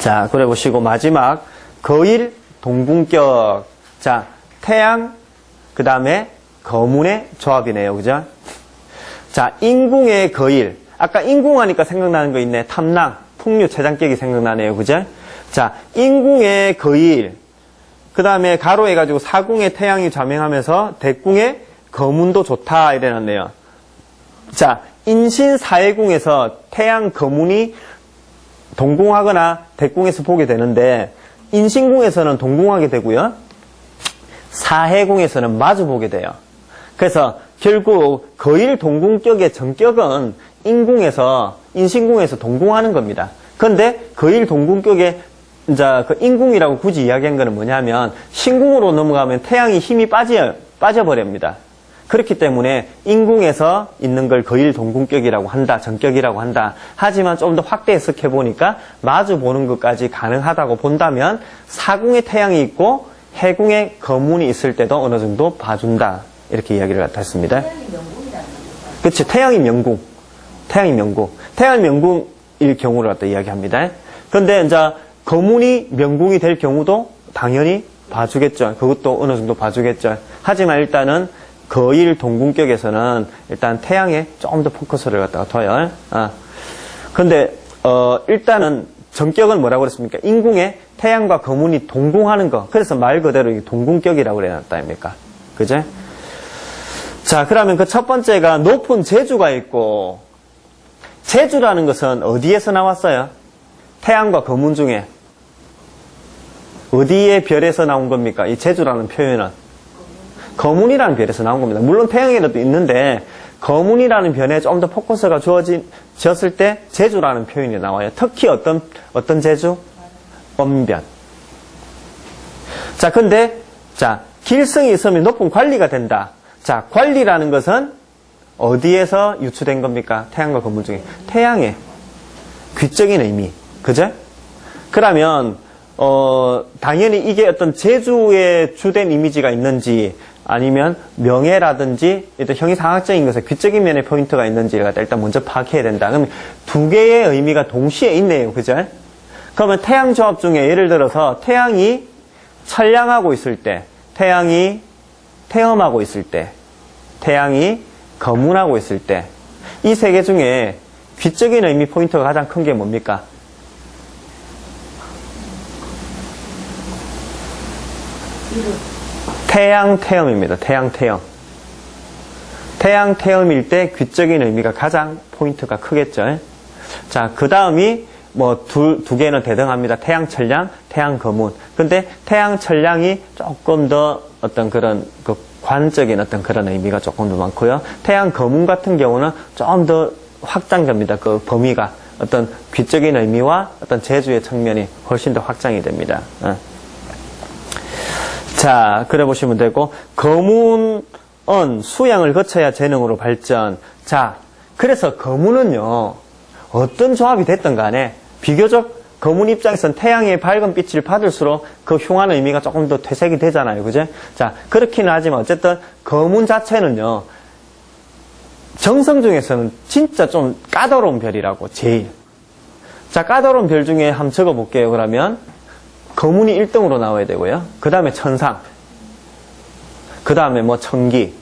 자, 그래 보시고 마지막 거일 동분격. 자, 태양 그 다음에 거문의 조합이네요. 그죠? 자, 인궁의 거일. 아까 인궁하니까 생각나는 거 있네. 탐랑, 풍류, 최장격이 생각나네요. 그죠? 자, 인궁의 거일. 그 다음에 가로 해가지고 사궁의 태양이 좌명하면서 대궁의 거문도 좋다 이래놨네요. 자, 인신사해궁에서 태양 거문이 동궁하거나 대궁에서 보게 되는데 인신궁에서는 동궁하게 되고요. 사해궁에서는 마주 보게 돼요. 그래서 결국 거일 동궁격의 전격은 인신궁에서 동궁하는 겁니다. 그런데 거일 동궁격의 이제 그 인궁이라고 굳이 이야기한 거는 뭐냐면 신궁으로 넘어가면 태양이 힘이 빠져버립니다. 그렇기 때문에 인궁에서 있는 걸 거일 동궁격이라고 한다, 전격이라고 한다. 하지만 좀 더 확대 해석해 보니까 마주 보는 것까지 가능하다고 본다면 사궁에 태양이 있고 해궁에 거문이 있을 때도 어느 정도 봐준다. 이렇게 이야기를 갖다 했습니다. 태양이 명궁이라는 거죠. 그렇지. 태양이 명궁. 태양이 명궁. 태양이 명궁일 경우를 갖다 이야기합니다. 그런데 이제 거문이 명궁이 될 경우도 당연히 봐주겠죠. 그것도 어느 정도 봐주겠죠. 하지만 일단은 거일 동궁격에서는 일단 태양에 조금 더 포커스를 갖다가 둬요. 근데 일단은 전격은 뭐라고 그랬습니까? 인궁에 태양과 거문이 동궁하는 거. 그래서 말 그대로 동궁격이라고 그래놨다 아닙니까? 그죠? 자, 그러면 그 첫 번째가 높은 재주가 있고, 재주라는 것은 어디에서 나왔어요? 태양과 거문 중에 어디의 별에서 나온 겁니까? 이 재주라는 표현은 거문이라는 별에서 나온 겁니다. 물론 태양에도 있는데 거문이라는 별에 좀 더 포커스가 주어졌을 때 재주라는 표현이 나와요. 특히 어떤 재주? 언변. 자, 근데 길성이 있으면 높은 관리가 된다. 자, 관리라는 것은 어디에서 유추된 겁니까? 태양과 거문 중에. 태양의 귀적인 의미. 그죠? 그러면 당연히 이게 어떤 재주의 주된 이미지가 있는지 아니면 명예라든지 일단 형이상학적인 것에 귀적인 면의 포인트가 있는지를 갖다 일단 먼저 파악해야 된다. 그럼 두 개의 의미가 동시에 있네요. 그죠? 그러면 태양 조합 중에 예를 들어서 태양이 천량하고 있을 때, 태양이 태엄하고 있을 때, 태양이 거문하고 있을 때, 이 세 개 중에 귀적인 의미 포인트가 가장 큰 게 뭡니까? 태양 태엄입니다. 태양 태엄. 태양 태엄일 때 귀적인 의미가 가장 포인트가 크겠죠. 자, 그 다음이 뭐 두 개는 대등합니다. 태양 천량, 태양 거문. 근데 태양 천량이 조금 더 어떤 그런 그 관적인 어떤 그런 의미가 조금 더 많고요. 태양 거문 같은 경우는 좀 더 확장됩니다. 그 범위가 어떤 귀적인 의미와 어떤 재주의 측면이 훨씬 더 확장이 됩니다. 자, 그래 보시면 되고, 거문은 수양을 거쳐야 재능으로 발전. 자, 그래서 거문은요, 어떤 조합이 됐든 간에, 비교적 거문 입장에서는 태양의 밝은 빛을 받을수록 그 흉한 의미가 조금 더 퇴색이 되잖아요. 그죠? 자, 그렇기는 하지만 어쨌든 거문 자체는요, 정성 중에서는 진짜 좀 까다로운 별이라고, 제일. 자, 까다로운 별 중에 한번 적어볼게요. 그러면, 거문이 1등으로 나와야 되고요. 그 다음에 천상. 그 다음에 뭐 청기.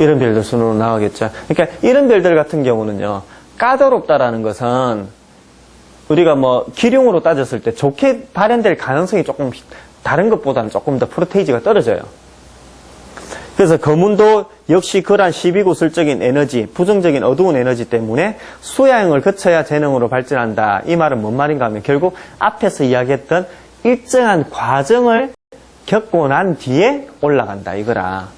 이런 별들 순으로 나오겠죠. 그러니까 이런 별들 같은 경우는요. 까다롭다라는 것은 우리가 뭐 기룡으로 따졌을 때 좋게 발현될 가능성이 조금 다른 것보다는 조금 더 프로테이지가 떨어져요. 그래서 거문도 역시 그러한 시비구슬적인 에너지, 부정적인 어두운 에너지 때문에 수양을 거쳐야 재능으로 발전한다. 이 말은 뭔 말인가 하면 결국 앞에서 이야기했던 일정한 과정을 겪고 난 뒤에 올라간다 이거라.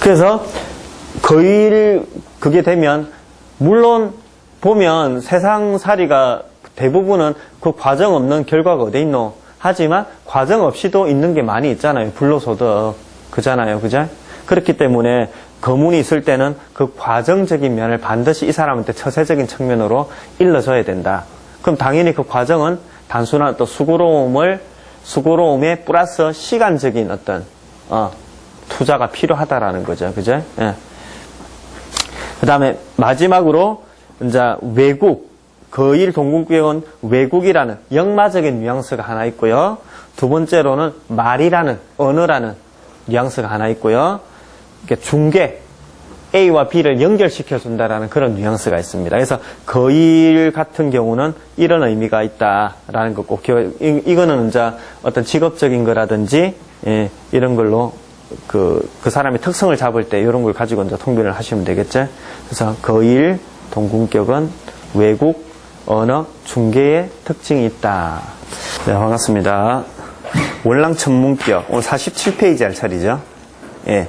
그래서 거의 그게 되면 물론 보면 세상살이가 대부분은 그 과정 없는 결과가 어디 있노? 하지만 과정 없이도 있는 게 많이 있잖아요. 불로소득. 그잖아요. 그죠? 그렇기 때문에 거문이 있을 때는 그 과정적인 면을 반드시 이 사람한테 처세적인 측면으로 일러줘야 된다. 그럼 당연히 그 과정은 단순한 또 수고로움에 플러스 시간적인 어떤 투자가 필요하다라는 거죠. 그죠? 예. 그 다음에 마지막으로 이제 외국, 거일 동궁격은 외국이라는 역마적인 뉘앙스가 하나 있고요. 두 번째로는 말이라는, 언어라는 뉘앙스가 하나 있고요. 이렇게 중개, A와 B를 연결시켜준다라는 그런 뉘앙스가 있습니다. 그래서 거일 같은 경우는 이런 의미가 있다라는 거 꼭 이거는 이제 어떤 직업적인 거라든지, 예, 이런 걸로 그 사람의 특성을 잡을 때 이런 걸 가지고 이제 통변을 하시면 되겠죠. 그래서 거일, 동궁격은 외국, 언어, 중개의 특징이 있다. 네, 반갑습니다. 월랑천문격, 오늘 47페이지 할 차례죠. 예.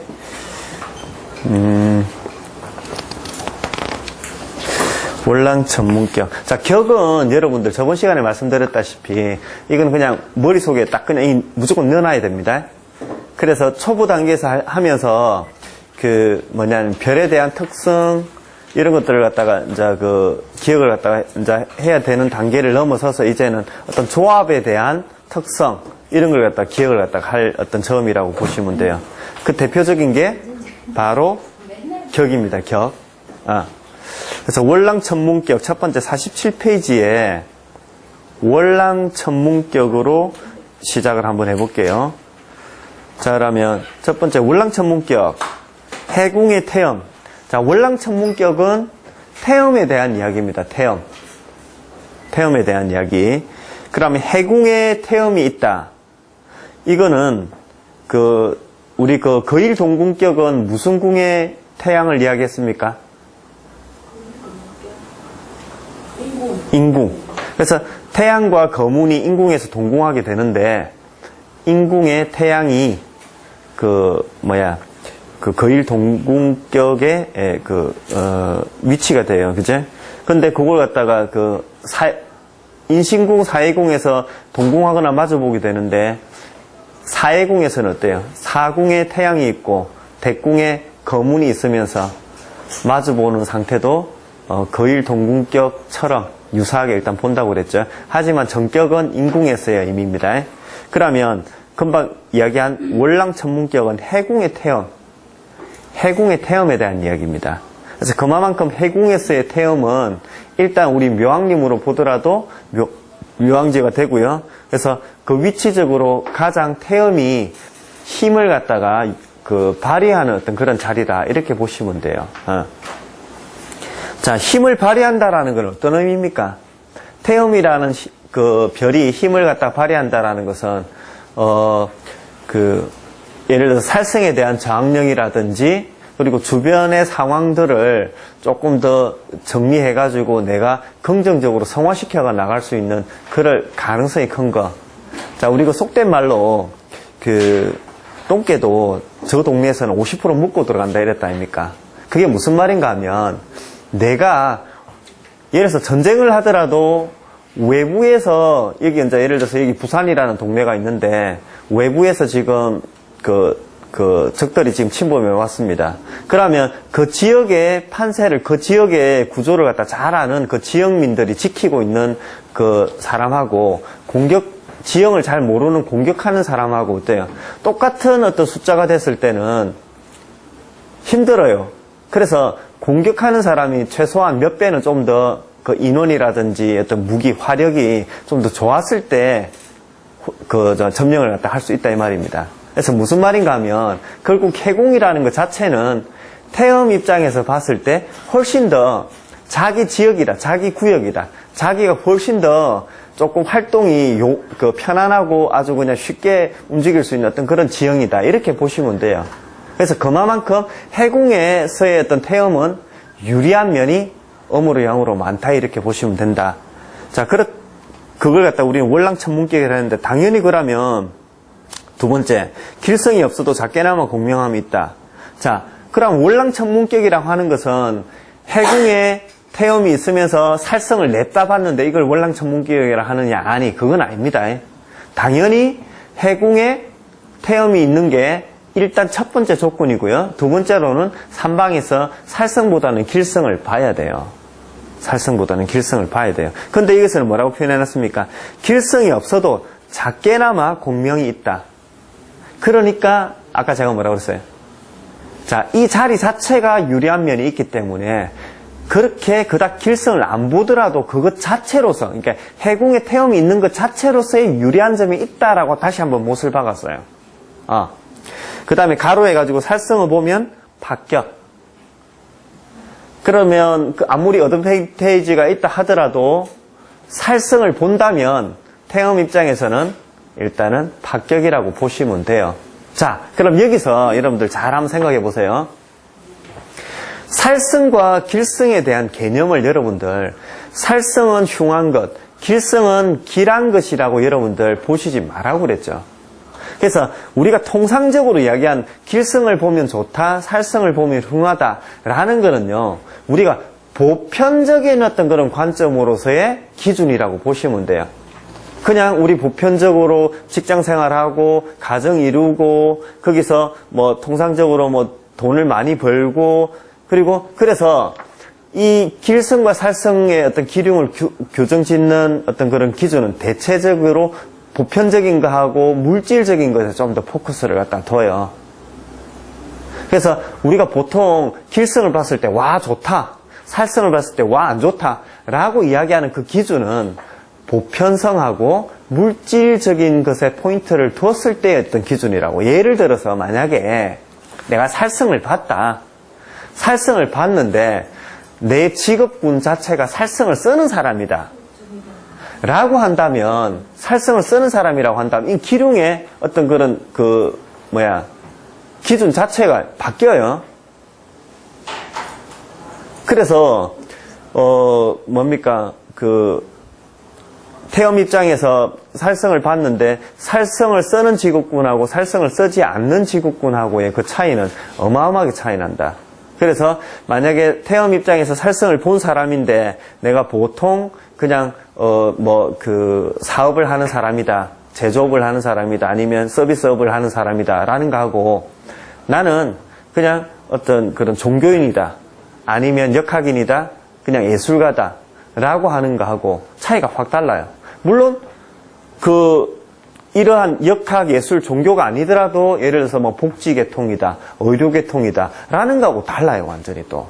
월랑천문격. 자, 격은 여러분들 저번 시간에 말씀드렸다시피 이건 그냥 머릿속에 딱 그냥 무조건 넣어놔야 됩니다. 그래서 초보 단계에서 하면서 별에 대한 특성 이런 것들을 갖다가 이제 기억을 갖다가 이제 해야 되는 단계를 넘어서서 이제는 어떤 조합에 대한 특성 이런 걸 갖다가 기억을 갖다가 할 어떤 점이라고 보시면 돼요. 그 대표적인 게 바로 격입니다. 격. 그래서 월랑천문격 첫 번째 47페이지에 월랑천문격으로 시작을 한번 해볼게요. 자, 그러면 첫 번째 월랑천문격 해궁의 태엄. 자, 월랑천문격은 태엄에 대한 이야기입니다. 태엄에 대한 이야기. 그러면 해궁의 태엄이 있다. 이거는 우리 거일 동궁격은 무슨 궁의 태양을 이야기했습니까? 인궁. 그래서 태양과 거문이 인궁에서 동궁하게 되는데 인궁의 태양이 거일 동궁격의 위치가 돼요. 그죠? 근데 그걸 갖다가 인신궁, 사해궁에서 동궁하거나 마주보게 되는데 사해궁에서는 어때요? 사궁에 태양이 있고 대궁에 거문이 있으면서 마주보는 상태도 거일 동궁격처럼 유사하게 일단 본다고 그랬죠. 하지만 정격은 인궁에서의 의미입니다. 그러면 금방 이야기한 월랑천문격은 해궁의 태엄에 대한 이야기입니다. 그래서 그만큼 해궁에서의 태엄은 일단 우리 묘왕림으로 보더라도 묘왕지가 되고요. 그래서 그 위치적으로 가장 태엄이 힘을 갖다가 발휘하는 어떤 그런 자리다 이렇게 보시면 돼요. 자, 힘을 발휘한다라는 건 어떤 의미입니까? 태엄이라는 별이 힘을 갖다 발휘한다라는 것은 예를 들어서 살성에 대한 저항력이라든지 그리고 주변의 상황들을 조금 더 정리해가지고 내가 긍정적으로 성화시켜가 나갈 수 있는 그럴 가능성이 큰 거. 자, 우리가 속된 말로 똥개도 저 동네에서는 50% 묻고 들어간다 이랬다 아닙니까? 그게 무슨 말인가 하면 내가 예를 들어서 전쟁을 하더라도 외부에서 여기 이제 예를 들어서 여기 부산이라는 동네가 있는데 외부에서 지금 적들이 지금 침범해 왔습니다. 그러면 그 지역의 판세를 그 지역의 구조를 갖다 잘 아는 그 지역민들이 지키고 있는 그 사람하고 지형을 잘 모르는 공격하는 사람하고 어때요? 똑같은 어떤 숫자가 됐을 때는 힘들어요. 그래서 공격하는 사람이 최소한 몇 배는 좀 더 그 인원이라든지 어떤 무기, 화력이 좀 더 좋았을 때 점령을 갖다 할 수 있다 이 말입니다. 그래서 무슨 말인가 하면 결국 해궁이라는 것 자체는 태엄 입장에서 봤을 때 훨씬 더 자기 지역이다, 자기 구역이다, 자기가 훨씬 더 조금 활동이 편안하고 아주 그냥 쉽게 움직일 수 있는 어떤 그런 지형이다 이렇게 보시면 돼요. 그래서 그만큼 해궁에서의 어떤 태엄은 유리한 면이 음으로 양으로 많다 이렇게 보시면 된다. 자, 그걸 갖다 우리는 월랑천문격이라 했는데 당연히 그러면 두 번째, 길성이 없어도 작게나마 공명함이 있다. 자, 그럼 월랑천문격이라고 하는 것은 해궁에 태엄이 있으면서 살성을 냈다 봤는데 이걸 월랑천문격이라 하느냐? 아니, 그건 아닙니다. 당연히 해궁에 태엄이 있는 게 일단 첫 번째 조건이고요. 두 번째로는 삼방에서 살성보다는 길성을 봐야 돼요. 살성보다는 길성을 봐야 돼요. 근데 여기서는 뭐라고 표현해놨습니까? 길성이 없어도 작게나마 공명이 있다. 그러니까 아까 제가 뭐라고 그랬어요? 자, 이 자리 자체가 유리한 면이 있기 때문에 그렇게 그닥 길성을 안 보더라도 그것 자체로서, 그러니까 해궁에 태음이 있는 것 자체로서의 유리한 점이 있다라고 다시 한번 못을 박았어요. 그 다음에 가로해가지고 살성을 보면 합격. 그러면 아무리 어드밴테이지가 있다 하더라도 살성을 본다면 태음 입장에서는 일단은 합격이라고 보시면 돼요. 자, 그럼 여기서 여러분들 잘 한번 생각해 보세요. 살성과 길성에 대한 개념을 여러분들, 살성은 흉한 것, 길성은 길한 것이라고 여러분들 보시지 말라고 그랬죠. 그래서 우리가 통상적으로 이야기한 길성을 보면 좋다, 살성을 보면 흉하다라는 거는요, 우리가 보편적인 어떤 그런 관점으로서의 기준이라고 보시면 돼요. 그냥 우리 보편적으로 직장 생활하고 가정 이루고 거기서 뭐 통상적으로 뭐 돈을 많이 벌고 그리고 그래서 이 길성과 살성의 어떤 기륭을 교정 짓는 어떤 그런 기준은 대체적으로 보편적인 거하고 물질적인 것에 좀 더 포커스를 갖다 둬요. 그래서 우리가 보통 길성을 봤을 때 와 좋다, 살성을 봤을 때 와 안 좋다 라고 이야기하는 그 기준은 보편성하고 물질적인 것에 포인트를 두었을 때의 어떤 기준이라고. 예를 들어서 만약에 내가 살성을 봤다. 살성을 봤는데 내 직업군 자체가 살성을 쓰는 사람이다 라고 한다면, 살성을 쓰는 사람이라고 한다면 이 기륭의 어떤 그런 기준 자체가 바뀌어요. 그래서 태음 입장에서 살성을 봤는데 살성을 쓰는 직업군하고 살성을 쓰지 않는 직업군하고의 그 차이는 어마어마하게 차이 난다. 그래서 만약에 태음 입장에서 살성을 본 사람인데 내가 보통 그냥 사업을 하는 사람이다, 제조업을 하는 사람이다, 아니면 서비스업을 하는 사람이다 라는 거하고, 나는 그냥 어떤 그런 종교인이다, 아니면 역학인이다, 그냥 예술가다 라고 하는 거하고 차이가 확 달라요. 물론 이러한 역학, 예술, 종교가 아니더라도 예를 들어서 뭐 복지계통이다, 의료계통이다 라는 거하고 달라요, 완전히 또.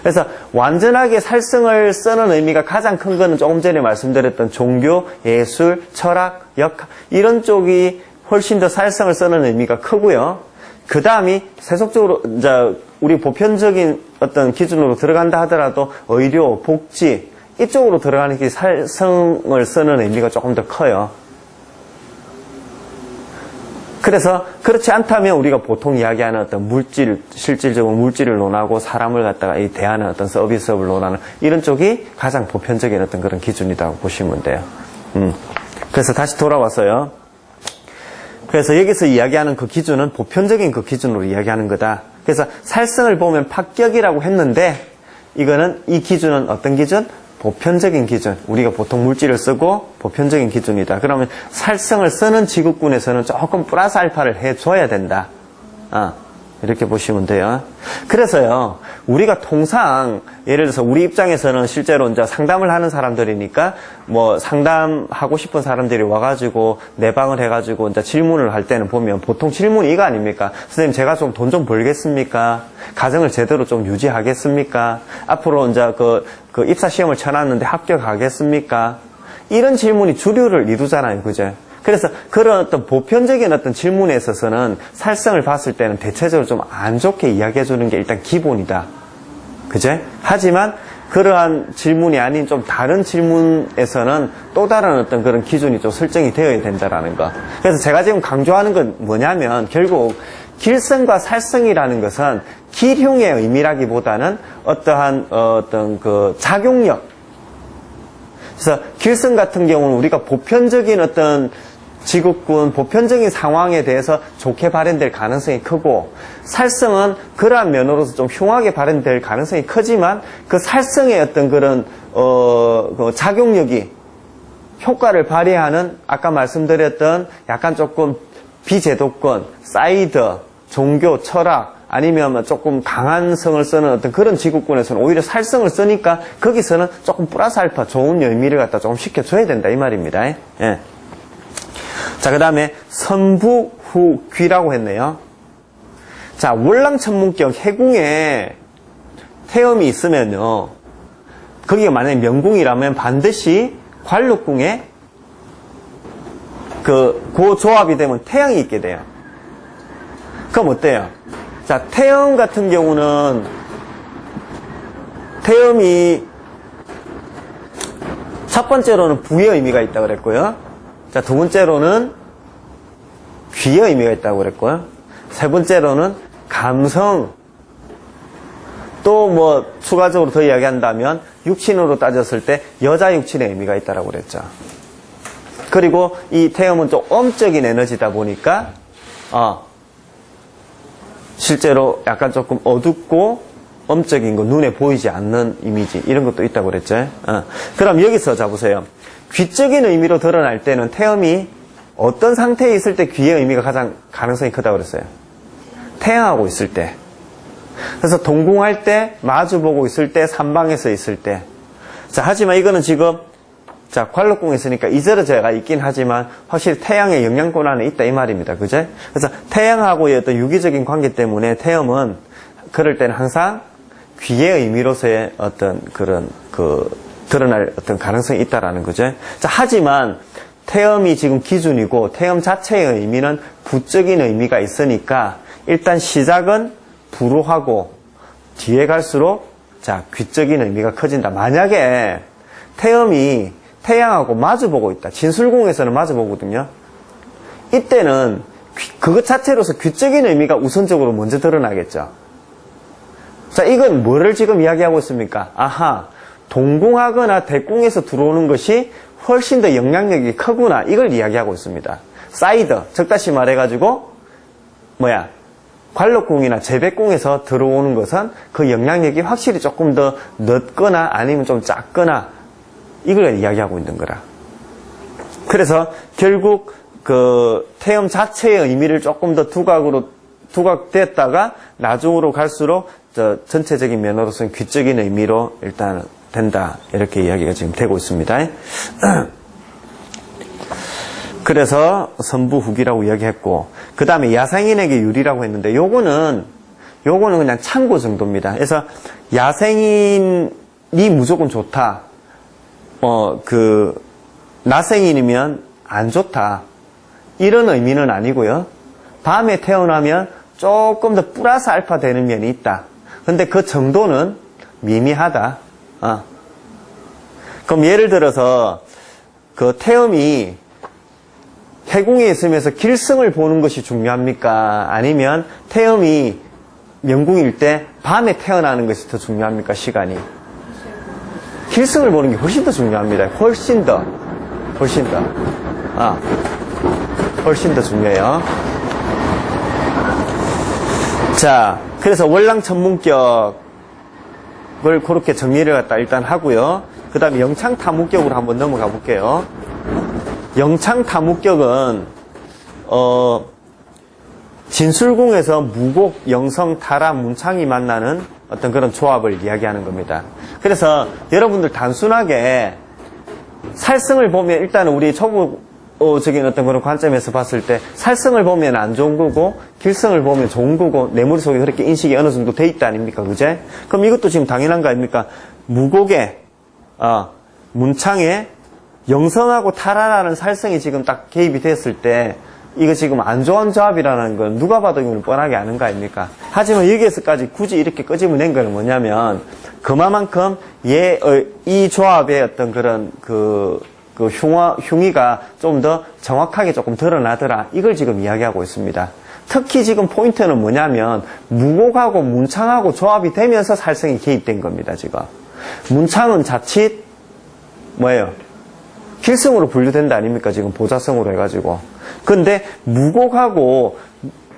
그래서 완전하게 살성을 쓰는 의미가 가장 큰 거는 조금 전에 말씀드렸던 종교, 예술, 철학, 역학 이런 쪽이 훨씬 더 살성을 쓰는 의미가 크고요. 그 다음이 세속적으로 이제 우리 보편적인 어떤 기준으로 들어간다 하더라도 의료, 복지 이쪽으로 들어가는 게 살성을 쓰는 의미가 조금 더 커요. 그래서 그렇지 않다면 우리가 보통 이야기하는 어떤 실질적으로 물질을 논하고 사람을 갖다가 대하는 어떤 서비스업을 논하는 이런 쪽이 가장 보편적인 어떤 그런 기준이라고 보시면 돼요. 그래서 다시 돌아왔어요. 그래서 여기서 이야기하는 그 기준은 보편적인 그 기준으로 이야기하는 거다. 그래서 살성을 보면 합격이라고 했는데 이 기준은 어떤 기준? 보편적인 기준. 우리가 보통 물질을 쓰고 보편적인 기준이다. 그러면 살성을 쓰는 지구군에서는 조금 플러스 알파를 해줘야 된다. 이렇게 보시면 돼요. 그래서요, 우리가 통상 예를 들어서 우리 입장에서는 실제로 이제 상담을 하는 사람들이니까 뭐 상담하고 싶은 사람들이 와가지고 내방을 해가지고 이제 질문을 할 때는 보면 보통 질문이 이거 아닙니까? 선생님, 제가 좀 돈 좀 벌겠습니까? 가정을 제대로 좀 유지하겠습니까? 앞으로 이제 그 입사 시험을 쳐놨는데 합격하겠습니까? 이런 질문이 주류를 이루잖아요, 그죠? 그래서 그런 어떤 보편적인 어떤 질문에 있어서는 살성을 봤을 때는 대체적으로 좀 안 좋게 이야기해 주는 게 일단 기본이다. 그죠? 하지만 그러한 질문이 아닌 좀 다른 질문에서는 또 다른 어떤 그런 기준이 좀 설정이 되어야 된다라는 거. 그래서 제가 지금 강조하는 건 뭐냐면 결국 길성과 살성이라는 것은 기흉의 의미라기보다는 어떠한 어떤 그 작용력. 그래서 길성 같은 경우는 우리가 보편적인 어떤 지구군, 보편적인 상황에 대해서 좋게 발현될 가능성이 크고, 살성은 그러한 면으로서 좀 흉하게 발현될 가능성이 크지만 그 살성의 어떤 그런 그 작용력이 효과를 발휘하는 아까 말씀드렸던 약간 조금 비제도권, 사이드, 종교, 철학 아니면 조금 강한 성을 쓰는 어떤 그런 지구군에서는 오히려 살성을 쓰니까 거기서는 조금 플러스 알파 좋은 의미를 갖다 조금 시켜줘야 된다 이 말입니다. 예. 자, 그 다음에 선부후귀라고 했네요. 자, 월랑천문격 해궁에 태음이 있으면요. 거기가 만약에 명궁이라면 반드시 관록궁에 그 조합이 되면 태양이 있게 돼요. 그럼 어때요? 자, 태음 같은 경우는 태음이 첫 번째로는 부의 의미가 있다고 그랬고요. 자, 두 번째로는 귀의 의미가 있다고 그랬고요. 세 번째로는 감성, 또 뭐 추가적으로 더 이야기한다면 육친으로 따졌을 때 여자 육친의 의미가 있다고 그랬죠. 그리고 이 태음은 좀 엄적인 에너지다 보니까 실제로 약간 조금 어둡고 엄적인 거, 눈에 보이지 않는 이미지 이런 것도 있다고 그랬죠. 그럼 여기서 잡으세요. 귀적인 의미로 드러날 때는 태음이 어떤 상태에 있을 때 귀의 의미가 가장 가능성이 크다고 그랬어요. 태양하고 있을 때. 그래서 동궁할 때, 마주보고 있을 때, 삼방에서 있을 때. 자, 하지만 이거는 지금 자, 관록궁에 있으니까 이제로 제가 있긴 하지만 확실히 태양의 영향권 안에 있다 이 말입니다. 그죠? 그래서 태양하고의 어떤 유기적인 관계 때문에 태음은 그럴 때는 항상 귀의 의미로서의 어떤 그런 드러날 어떤 가능성이 있다라는 거죠. 자, 하지만 태음이 지금 기준이고 태음 자체의 의미는 부적인 의미가 있으니까 일단 시작은 부로 하고 뒤에 갈수록 자, 귀적인 의미가 커진다. 만약에 태음이 태양하고 마주보고 있다. 진술궁에서는 마주보거든요. 이때는 그것 자체로서 귀적인 의미가 우선적으로 먼저 드러나겠죠. 자, 이건 뭐를 지금 이야기하고 있습니까? 아하, 동궁하거나 대궁에서 들어오는 것이 훨씬 더 영향력이 크구나. 이걸 이야기하고 있습니다. 사이드, 즉 다시 말해가지고 관록궁이나 재백궁에서 들어오는 것은 그 영향력이 확실히 조금 더 넓거나 아니면 좀 작거나 이걸 이야기하고 있는 거라. 그래서 결국 그 태음 자체의 의미를 조금 더 두각됐다가 나중으로 갈수록 전체적인 면으로서는 귀적인 의미로 일단 된다. 이렇게 이야기가 지금 되고 있습니다. 그래서 선부후기라고 이야기했고, 그 다음에 야생인에게 유리라고 했는데, 요거는 그냥 참고 정도입니다. 그래서 야생인이 무조건 좋다. 나생인이면 안 좋다. 이런 의미는 아니고요. 밤에 태어나면 조금 더 플러스 알파 되는 면이 있다. 근데 그 정도는 미미하다. 그럼 예를 들어서 그 태음이 해궁에 있으면서 길승을 보는 것이 중요합니까? 아니면 태음이 명궁일 때 밤에 태어나는 것이 더 중요합니까? 시간이. 길승을 보는 게 훨씬 더 중요합니다. 훨씬 더 중요해요. 자, 그래서 월랑천문격을 그렇게 정리를 갖다 일단 하고요. 그 다음에 영창타무격으로 한번 넘어가 볼게요. 영창타무격은 진술궁에서 무곡, 영성, 타라, 문창이 만나는 어떤 그런 조합을 이야기하는 겁니다. 그래서 여러분들 단순하게 살승을 보면 일단은 우리 초보적인 어떤 그런 관점에서 봤을 때 살승을 보면 안 좋은 거고 길승을 보면 좋은 거고 내 머릿속에 그렇게 인식이 어느 정도 돼 있다 아닙니까? 그제? 그럼 이것도 지금 당연한 거 아닙니까? 무곡에 문창에 영성하고 타라라는 살성이 지금 딱 개입이 됐을 때 이거 지금 안 좋은 조합이라는 건 누가 봐도 이건 뻔하게 아는 거 아닙니까? 하지만 여기에서까지 굳이 이렇게 끄집어낸 건 뭐냐면 그만큼 이 조합의 어떤 그런 흉의가 좀 더 정확하게 조금 드러나더라. 이걸 지금 이야기하고 있습니다. 특히 지금 포인트는 뭐냐면 무곡하고 문창하고 조합이 되면서 살성이 개입된 겁니다. 지금 문창은 자칫 길성으로 분류된다 아닙니까? 지금 보자성으로 해가지고. 근데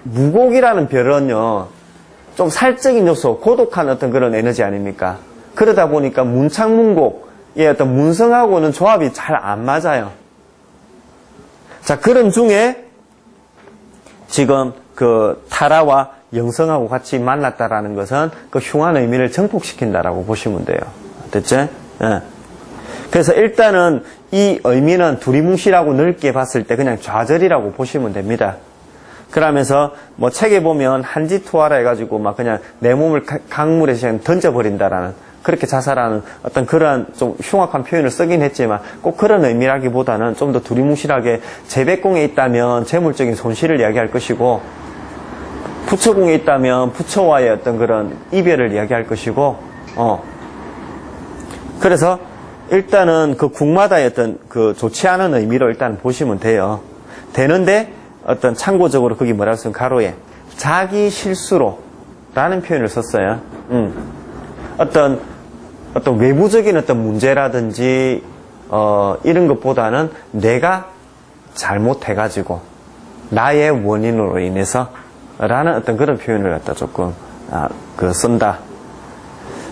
무곡이라는 별은요, 좀 살적인 요소, 고독한 어떤 그런 에너지 아닙니까? 그러다 보니까 문창문곡의 어떤 문성하고는 조합이 잘 안 맞아요. 자, 그런 중에 지금 그 타라와 영성하고 같이 만났다라는 것은 그 흉한 의미를 증폭시킨다라고 보시면 돼요. 됐죠? 예. 그래서 일단은 이 의미는 두리뭉실하고 넓게 봤을 때 그냥 좌절이라고 보시면 됩니다. 그러면서 뭐 책에 보면 한지투하라 해가지고 막 그냥 내 몸을 강물에 그냥 던져버린다라는, 그렇게 자살하는 어떤 그런 좀 흉악한 표현을 쓰긴 했지만 꼭 그런 의미라기보다는 좀 더 두리뭉실하게 재백궁에 있다면 재물적인 손실을 이야기할 것이고, 부처궁에 있다면 부처와의 어떤 그런 이별을 이야기할 것이고, 그래서 일단은 그 궁마다의 어떤 그 좋지 않은 의미로 일단 보시면 돼요. 되는데 어떤 참고적으로 거기 뭐라고 쓰면 가로에 자기 실수로 라는 표현을 썼어요. 어떤 외부적인 어떤 문제라든지 이런 것보다는 내가 잘못해가지고 나의 원인으로 인해서 라는 어떤 그런 표현을 갖다 조금 쓴다.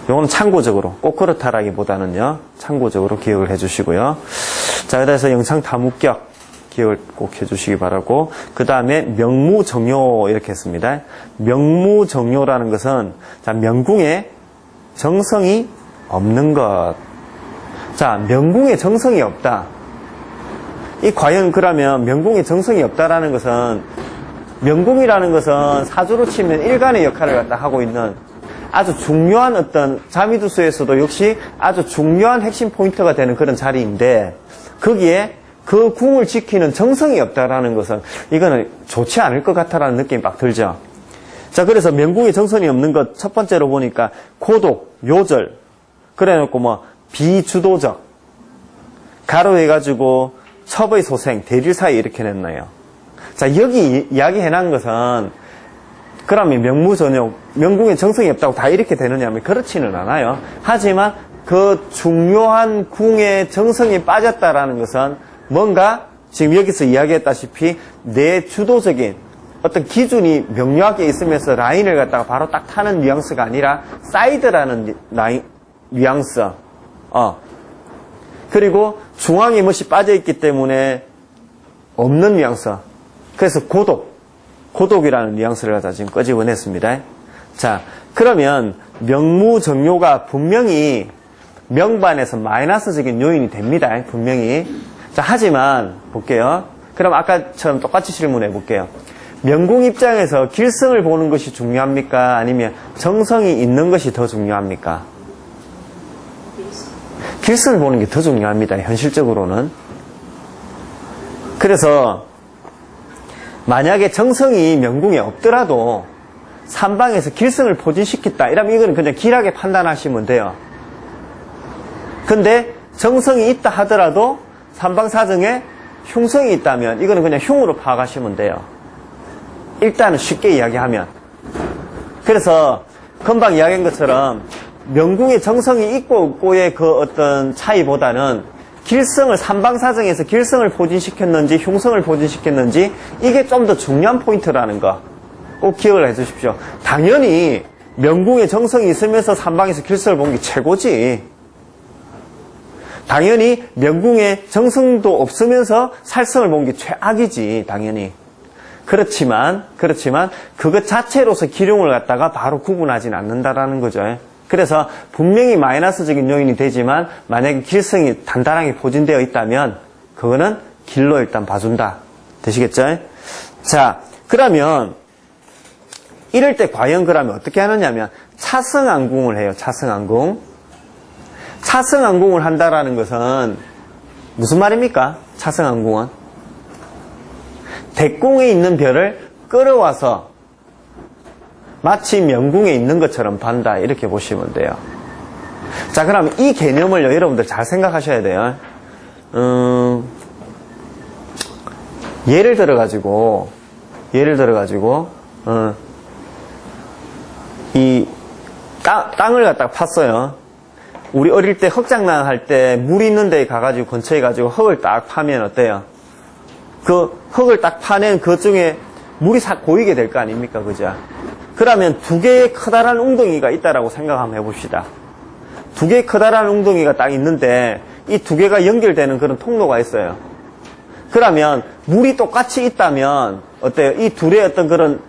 요건 참고적으로, 꼭 그렇다라기보다는요, 참고적으로 기억을 해주시고요. 자, 그래서 영상 다목격 기억을 꼭 해주시기 바라고, 그 다음에 명무정요 이렇게 했습니다. 명무정요라는 것은, 자, 명궁에 정성이 없는 것. 자, 명궁에 정성이 없다. 이 과연 그러면 명궁에 정성이 없다라는 것은, 명궁이라는 것은 사주로 치면 일간의 역할을 갖다 하고 있는 아주 중요한 어떤 자미두수에서도 역시 아주 중요한 핵심 포인트가 되는 그런 자리인데, 거기에 그 궁을 지키는 정성이 없다라는 것은 이거는 좋지 않을 것 같다라는 느낌이 막 들죠. 자, 그래서 명궁에 정성이 없는 것 첫 번째로 보니까 고독, 요절, 그래 놓고 뭐 비주도적, 가로 해가지고 첩의 소생, 대릴사이 이렇게 냈나요. 자, 여기 이야기해놓은 것은 그러면 명무전용, 명궁에 정성이 없다고 다 이렇게 되느냐면 그렇지는 않아요. 하지만 그 중요한 궁에 정성이 빠졌다라는 것은 뭔가 지금 여기서 이야기했다시피 내 주도적인 어떤 기준이 명료하게 있으면서 라인을 갖다가 바로 딱 타는 뉘앙스가 아니라 사이드라는 뉘앙스. 그리고 중앙에 멋이 빠져있기 때문에 없는 뉘앙스. 그래서 고독이라는 뉘앙스를 갖다 지금 끄집어냈습니다. 자, 그러면 명무정요가 분명히 명반에서 마이너스적인 요인이 됩니다. 분명히. 자, 하지만 볼게요. 그럼 아까처럼 똑같이 질문해 볼게요. 명궁 입장에서 길성을 보는 것이 중요합니까? 아니면 정성이 있는 것이 더 중요합니까? 길성을 보는 게 더 중요합니다. 현실적으로는. 그래서 만약에 정성이 명궁에 없더라도 삼방에서 길성을 포진시켰다. 이러면 이거는 그냥 길하게 판단하시면 돼요. 근데 정성이 있다 하더라도 삼방사정에 흉성이 있다면 이거는 그냥 흉으로 파악하시면 돼요. 일단은 쉽게 이야기하면. 그래서 금방 이야기한 것처럼 명궁에 정성이 있고 없고의 그 어떤 차이보다는 길성을 삼방사정에서 길성을 포진시켰는지 흉성을 포진시켰는지 이게 좀 더 중요한 포인트라는 거 꼭 기억을 해 주십시오. 당연히 명궁에 정성이 있으면서 삼방에서 길성을 본 게 최고지. 당연히 명궁에 정성도 없으면서 살성을 본 게 최악이지. 당연히. 그렇지만 그것 자체로서 기룡을 갖다가 바로 구분하진 않는다라는 거죠. 그래서 분명히 마이너스적인 요인이 되지만 만약에 길성이 단단하게 포진되어 있다면 그거는 길로 일단 봐준다. 되시겠죠? 자, 그러면 이럴 때 과연 그러면 어떻게 하느냐면 차승안궁을 해요. 차승안궁. 차승안궁을 한다라는 것은 무슨 말입니까? 차승안궁은 대궁에 있는 별을 끌어와서 마치 명궁에 있는 것처럼 반다. 이렇게 보시면 돼요. 자, 그럼 이 개념을요, 여러분들 잘 생각하셔야 돼요. 예를 들어가지고, 이 땅을 갖다가 팠어요. 우리 어릴 때 흙장난 할 때 물 있는 데에 가가지고 근처에 가지고 흙을 딱 파면 어때요? 그 흙을 딱 파낸 그 중에 물이 싹 고이게 될 거 아닙니까? 그죠? 그러면 두 개의 커다란 웅덩이가 있다라고 생각 한번 해봅시다. 두 개의 커다란 웅덩이가 딱 있는데 이 두 개가 연결되는 그런 통로가 있어요. 그러면 물이 똑같이 있다면 어때요? 이 둘의 어떤 그런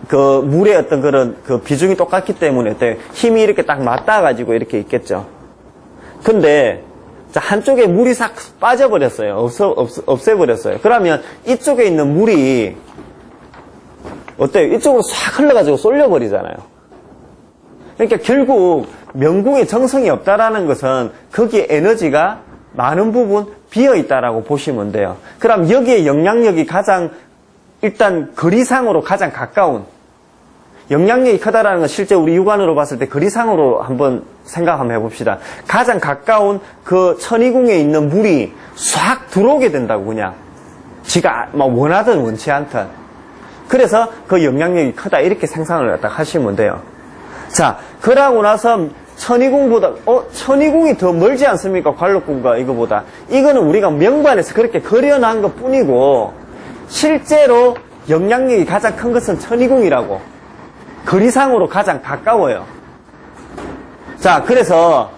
그 물의 어떤 그런 그 비중이 똑같기 때문에 어때요? 힘이 이렇게 딱 맞닿아가지고 이렇게 있겠죠. 근데 자, 한쪽에 물이 싹 빠져버렸어요. 없애버렸어요. 그러면 이쪽에 있는 물이 어때요? 이쪽으로 싹 흘러가지고 쏠려버리잖아요. 그러니까 결국 명궁에 정성이 없다라는 것은 거기에 에너지가 많은 부분 비어있다라고 보시면 돼요. 그럼 여기에 영향력이 가장 일단 거리상으로 가장 가까운 영향력이 크다라는 건 실제 우리 육안으로 봤을 때 거리상으로 한번 생각 한번 해봅시다. 가장 가까운 그 천이궁에 있는 물이 싹 들어오게 된다고 그냥 지가 막 원하든 원치 않든 그래서 그 영향력이 크다 이렇게 생각을 갖다 하시면 돼요. 자, 그러고 나서 천이궁보다 천이궁이 더 멀지 않습니까? 관록궁과 이거보다. 이거는 우리가 명반에서 그렇게 그려놓은 것 뿐이고 실제로 영향력이 가장 큰 것은 천이궁이라고. 거리상으로 가장 가까워요. 자, 그래서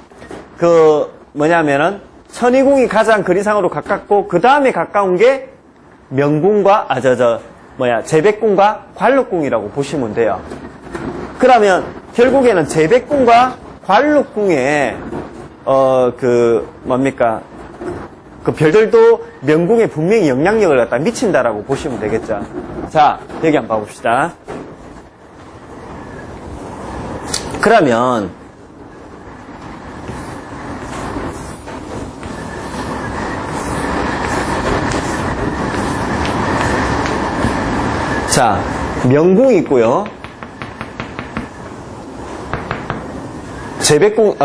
뭐냐면은 천이궁이 가장 거리상으로 가깝고 그 다음에 가까운 게 명궁과 제백궁과 관록궁이라고 보시면 돼요. 그러면 결국에는 제백궁과 관록궁에 그 별들도 명궁에 분명히 영향력을 갖다 미친다라고 보시면 되겠죠. 자, 여기 한번 봐봅시다. 그러면 자, 명궁이 있고요. 제백궁,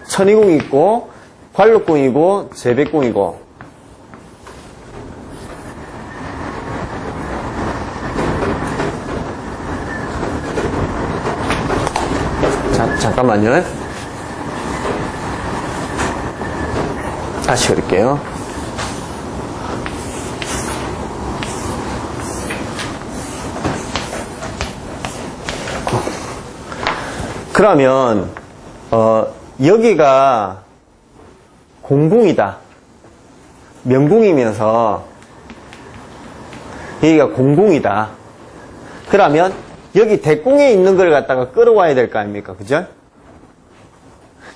천이궁이 있고, 관록궁이고, 제백궁이고. 자, 잠깐만요. 다시 그릴게요. 그러면 여기가 공궁이다. 명궁이면서 여기가 공궁이다. 그러면 여기 대궁에 있는 걸 갖다가 끌어와야 될 거 아닙니까? 그죠?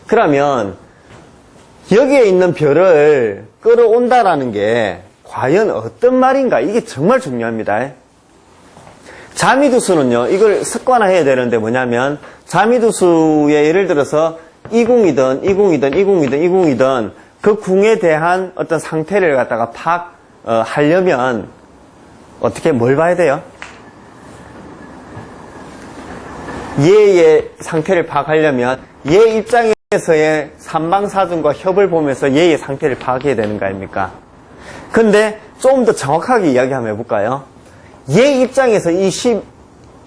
그러면 여기에 있는 별을 끌어온다라는 게 과연 어떤 말인가? 이게 정말 중요합니다. 자미두수는요, 이걸 습관화해야 되는데 뭐냐면, 자미두수의 예를 들어서 이궁이든 그 궁에 대한 어떤 상태를 갖다가 하려면 어떻게 뭘 봐야 돼요? 얘의 상태를 파악하려면 얘 입장에서의 삼방사준과 협을 보면서 얘의 상태를 파악해야 되는 거 아닙니까? 근데 좀 더 정확하게 이야기 한번 해볼까요? 얘 입장에서 이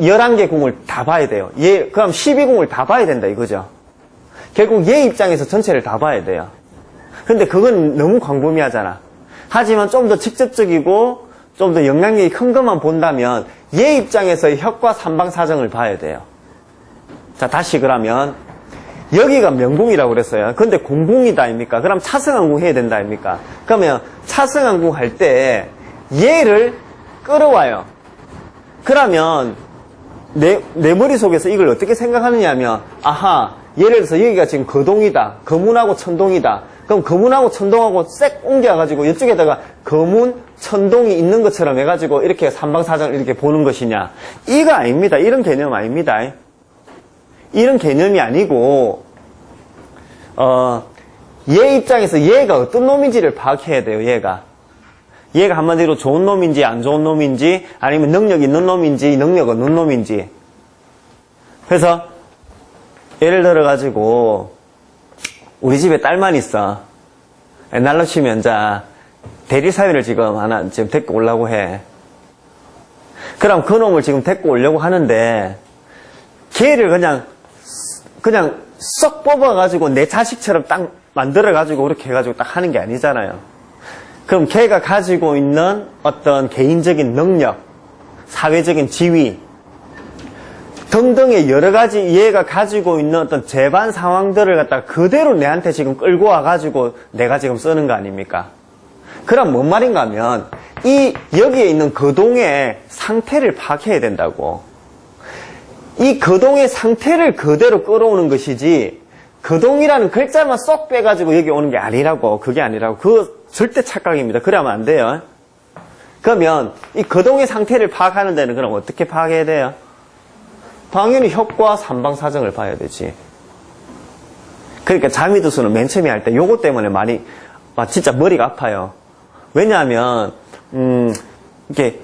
11개 궁을 다 봐야 돼요. 그럼 12궁을 다 봐야 된다 이거죠. 결국 얘 입장에서 전체를 다 봐야 돼요. 근데 그건 너무 광범위하잖아. 하지만 좀 더 직접적이고 좀 더 영향력이 큰 것만 본다면 얘 입장에서의 협과 삼방사정을 봐야 돼요. 자, 다시 그러면 여기가 명궁이라고 그랬어요. 근데 공궁이다 아닙니까? 그럼 차승한궁 해야 된다 아닙니까? 그러면 차승한궁 할 때 얘를 끌어와요. 그러면 내 머릿속에서 이걸 어떻게 생각하느냐 하면 아하, 예를 들어서 여기가 지금 거동이다. 거문하고 천동이다. 그럼 거문하고 천동하고 색 옮겨가지고 이쪽에다가 거문, 천동이 있는 것처럼 해가지고 이렇게 삼방사정을 이렇게 보는 것이냐. 이거 아닙니다. 이런 개념 아닙니다. 이런 개념이 아니고 얘 입장에서 얘가 어떤 놈인지를 파악해야 돼요. 얘가 한마디로 좋은 놈인지 안 좋은 놈인지 아니면 능력 있는 놈인지 능력 없는 놈인지. 그래서 예를 들어 가지고 우리 집에 딸만 있어. 날로 치면 자 대리사회를 지금 데리고 오려고 해. 그럼 그 놈을 지금 데리고 오려고 하는데 걔를 그냥 쏙 뽑아가지고 내 자식처럼 딱 만들어가지고 그렇게 해가지고 딱 하는 게 아니잖아요. 그럼 걔가 가지고 있는 어떤 개인적인 능력, 사회적인 지위 등등의 여러 가지 얘가 가지고 있는 어떤 재반 상황들을 갖다가 그대로 내한테 지금 끌고 와가지고 내가 지금 쓰는 거 아닙니까? 그럼 뭔 말인가 하면 여기에 있는 거동의 상태를 파악해야 된다고. 이 거동의 상태를 그대로 끌어오는 것이지 거동이라는 글자만 쏙 빼가지고 여기 오는 게 아니라고. 그게 아니라고. 그거 절대 착각입니다. 그러면 안 돼요. 그러면 이 거동의 상태를 파악하는 데는 그럼 어떻게 파악해야 돼요? 당연히 혁과 삼방사정을 봐야 되지. 그러니까 자미두수는 맨 처음에 할 때 요거 때문에 많이 진짜 머리가 아파요. 왜냐하면 이렇게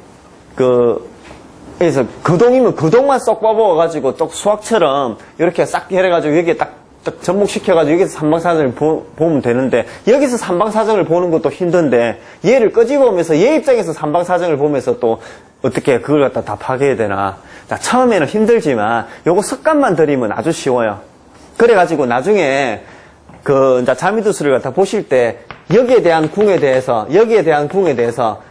그래서 거동이면 거동만 쏙 뽑아가지고 또 수학처럼 이렇게 싹 해가지고 여기에 딱 접목시켜가지고 여기서 삼방사정을 보면 되는데 여기서 삼방사정을 보는 것도 힘든데 얘를 끄집어오면서 얘 입장에서 삼방사정을 보면서 또 어떻게 그걸 갖다 다 파괴해야 되나. 자, 처음에는 힘들지만 요거 습관만 들이면 아주 쉬워요. 그래가지고 나중에 이제 자미두수를 갖다 보실 때 여기에 대한 궁에 대해서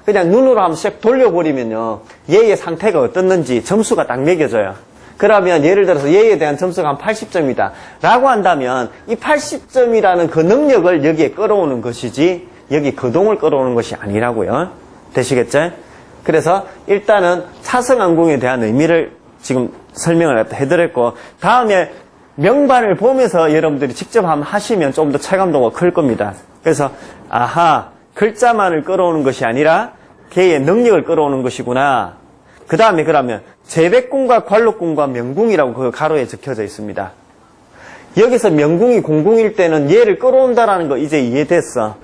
그냥 눈으로 한번 씩 돌려버리면요. 얘의 상태가 어떻는지 점수가 딱 매겨져요. 그러면 예를 들어서 얘에 대한 점수가 한 80점이다. 라고 한다면 이 80점이라는 그 능력을 여기에 끌어오는 것이지 여기 거동을 끌어오는 것이 아니라고요. 되시겠죠? 그래서 일단은 차성안궁에 대한 의미를 지금 설명을 해드렸고 다음에 명반을 보면서 여러분들이 직접 한번 하시면 좀 더 체감도가 클 겁니다. 그래서 아하, 글자만을 끌어오는 것이 아니라 걔의 능력을 끌어오는 것이구나. 그 다음에 그러면 재백궁과 관록궁과 명궁이라고 그 가로에 적혀져 있습니다. 여기서 명궁이 공궁일 때는 얘를 끌어온다라는 거 이제 이해됐어.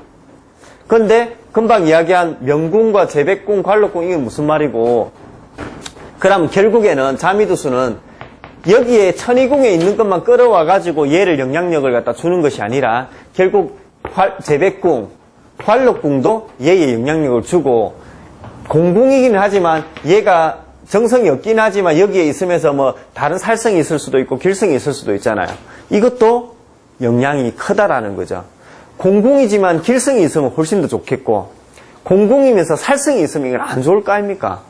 근데 금방 이야기한 명궁과 재백궁, 관록궁 이게 무슨 말이고 그럼 결국에는 자미두수는 여기에 천이궁에 있는 것만 끌어와가지고 얘를 영향력을 갖다 주는 것이 아니라 결국 재백궁, 관록궁도 얘의 영향력을 주고 공궁이긴 하지만 얘가 정성이 없긴 하지만 여기에 있으면서 뭐 다른 살성이 있을 수도 있고 길성이 있을 수도 있잖아요. 이것도 영향이 크다라는 거죠. 공궁이지만 길성이 있으면 훨씬 더 좋겠고 공궁이면서 살성이 있으면 이건 안 좋을 거 아닙니까?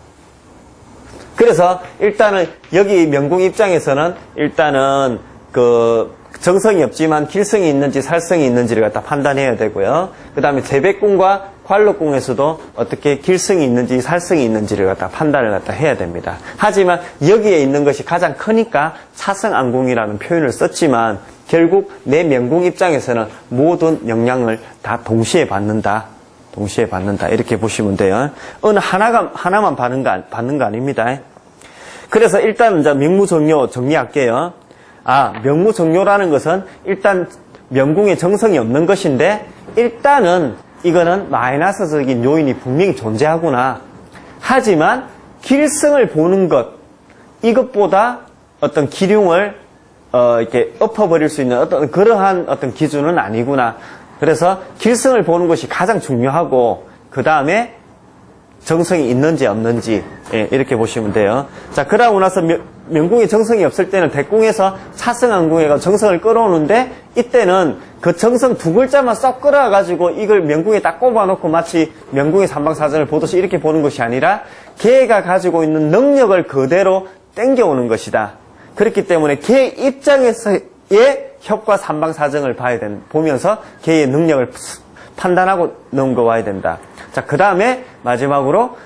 그래서 일단은 여기 명궁 입장에서는 일단은 그 정성이 없지만 길성이 있는지 살성이 있는지를 갖다 판단해야 되고요. 그 다음에 재백궁과 관록궁에서도 어떻게 길성이 있는지 살성이 있는지를 갖다 판단을 갖다 해야 됩니다. 하지만 여기에 있는 것이 가장 크니까 차성안궁이라는 표현을 썼지만 결국 내 명궁 입장에서는 모든 영향을 다 동시에 받는다. 이렇게 보시면 돼요. 어느 하나만 받는 거 아닙니다. 그래서 일단 이제 명무정료 정리할게요. 명무정료라는 것은 일단 명궁에 정성이 없는 것인데 일단은 이거는 마이너스적인 요인이 분명히 존재하구나. 하지만 길성을 보는 것 이것보다 어떤 기륭을 이렇게 엎어버릴 수 있는 그러한 기준은 아니구나. 그래서 길성을 보는 것이 가장 중요하고 그 다음에 정성이 있는지 없는지 이렇게 보시면 돼요. 자, 그러고 나서 명궁이 정성이 없을 때는 대궁에서 차성안궁에가 정성을 끌어오는데 이때는 그 정성 두 글자만 쏙 끌어가지고 이걸 명궁에 딱 꼽아놓고 마치 명궁의 삼방사정을 보듯이 이렇게 보는 것이 아니라 걔가 가지고 있는 능력을 그대로 땡겨오는 것이다. 그렇기 때문에 걔 입장에서의 혁과 삼방사정을 보면서 걔의 능력을 판단하고 넘어와야 된다. 자, 그 다음에 마지막으로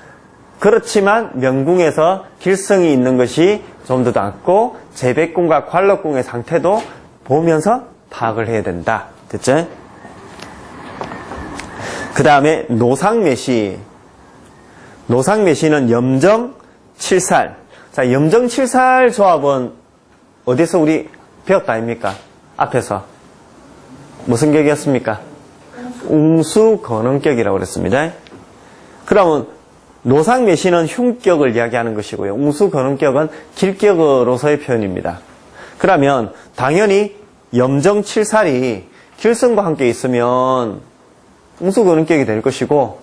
그렇지만 명궁에서 길성이 있는 것이 좀 더 낫고 재백궁과 관록궁의 상태도 보면서 파악을 해야 된다. 됐죠? 그 다음에 노상매시. 노상매시는 염정칠살. 자, 염정칠살 조합은 어디서 우리 배웠다 아닙니까? 앞에서. 무슨 격이었습니까? 웅수건응격이라고 그랬습니다. 그러면 노상매시는 흉격을 이야기하는 것이고요. 웅수건응격은 길격으로서의 표현입니다. 그러면 당연히 염정칠살이 길성과 함께 있으면 웅수건응격이 될 것이고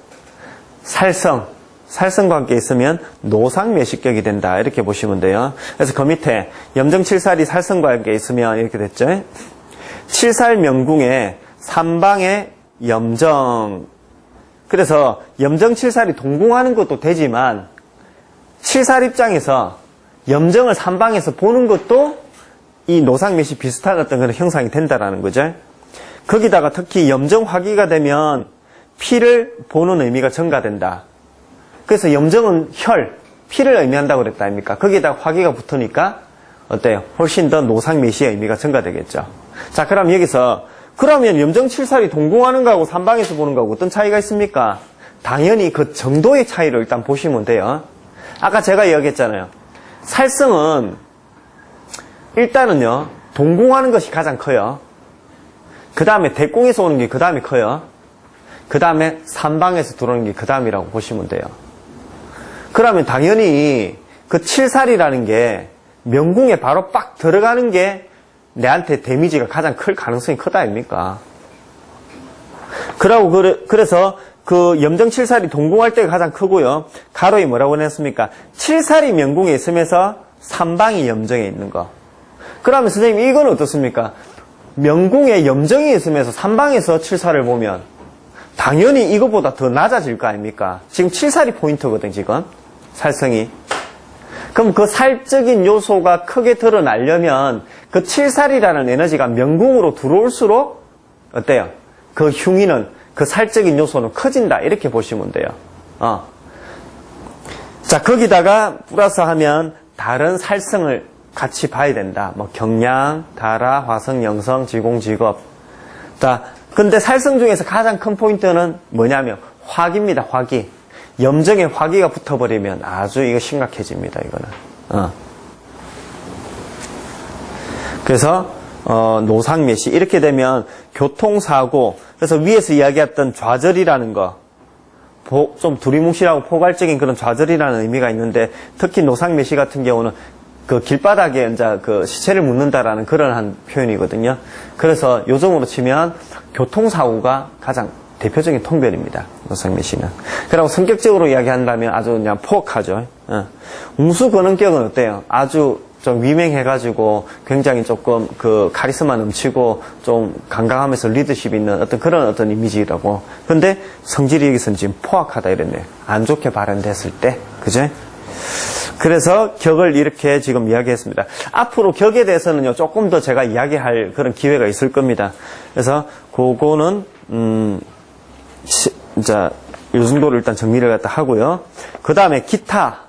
살성과 함께 있으면 노상매시격이 된다. 이렇게 보시면 돼요. 그래서 그 밑에 염정칠살이 살성과 함께 있으면 이렇게 됐죠. 칠살명궁에 삼방에 염정. 그래서 염정칠살이 동궁하는 것도 되지만 칠살 입장에서 염정을 삼방에서 보는 것도 이 노상매시 비슷한 어떤 그런 형상이 된다라는 거죠. 거기다가 특히 염정화기가 되면 피를 보는 의미가 증가된다. 그래서 염정은 피를 의미한다고 그랬다 아닙니까? 거기다가 화기가 붙으니까 어때요? 훨씬 더 노상매시의 의미가 증가되겠죠. 자, 그럼 여기서 그러면 염정칠살이 동공하는 거하고 삼방에서 보는 거하고 어떤 차이가 있습니까? 당연히 그 정도의 차이를 일단 보시면 돼요. 아까 제가 이야기했잖아요. 살성은 일단은요, 동공하는 것이 가장 커요. 그 다음에 대공에서 오는 게 그 다음에 커요. 그 다음에 삼방에서 들어오는 게 그 다음이라고 보시면 돼요. 그러면 당연히 그 칠살이라는 게 명궁에 바로 빡 들어가는 게 내한테 데미지가 가장 클 가능성이 크다 아닙니까? 그래서 그 염정칠살이 동공할 때가 가장 크고요. 가로에 뭐라고 했습니까? 칠살이 명궁에 있으면서 삼방이 염정에 있는 거. 그러면 선생님 이건 어떻습니까? 명궁에 염정이 있으면서 삼방에서 칠살을 보면 당연히 이것보다 더 낮아질 거 아닙니까? 지금 칠살이 포인트거든, 지금. 살성이. 그럼 그 살적인 요소가 크게 드러나려면 그 칠살이라는 에너지가 명궁으로 들어올수록 어때요? 그 흉위는, 그 살적인 요소는 커진다. 이렇게 보시면 돼요. 자, 거기다가 플러스 하면 다른 살성을 같이 봐야 된다. 뭐 경량, 다라, 화성, 영성, 지공, 직업. 자, 근데 살성 중에서 가장 큰 포인트는 뭐냐면 화기입니다. 화기. 염정에 화기가 붙어버리면 아주 이거 심각해집니다. 이거는. 그래서 노상매시 이렇게 되면 교통사고. 그래서 위에서 이야기했던 좌절이라는 거, 좀 두리뭉실하고 포괄적인 그런 좌절이라는 의미가 있는데, 특히 노상매시 같은 경우는 그 길바닥에 이제 그 시체를 묻는다라는 그런 한 표현이거든요. 그래서 요즘으로 치면 교통사고가 가장 대표적인 통변입니다. 노상매시는. 그리고 성격적으로 이야기한다면 아주 그냥 포악하죠. 웅수거능격은 어때요? 아주 좀 위맹해가지고 굉장히 조금 그 카리스마 넘치고 좀 강강하면서 리더십 있는 어떤 그런 어떤 이미지라고. 근데 성질이 여기서는 지금 포악하다 이랬네요. 안 좋게 발현됐을 때. 그죠? 그래서 격을 이렇게 지금 이야기했습니다. 앞으로 격에 대해서는요, 조금 더 제가 이야기할 그런 기회가 있을 겁니다. 그래서 그거는, 자, 이 정도로 일단 정리를 갖다 하고요. 그 다음에 기타.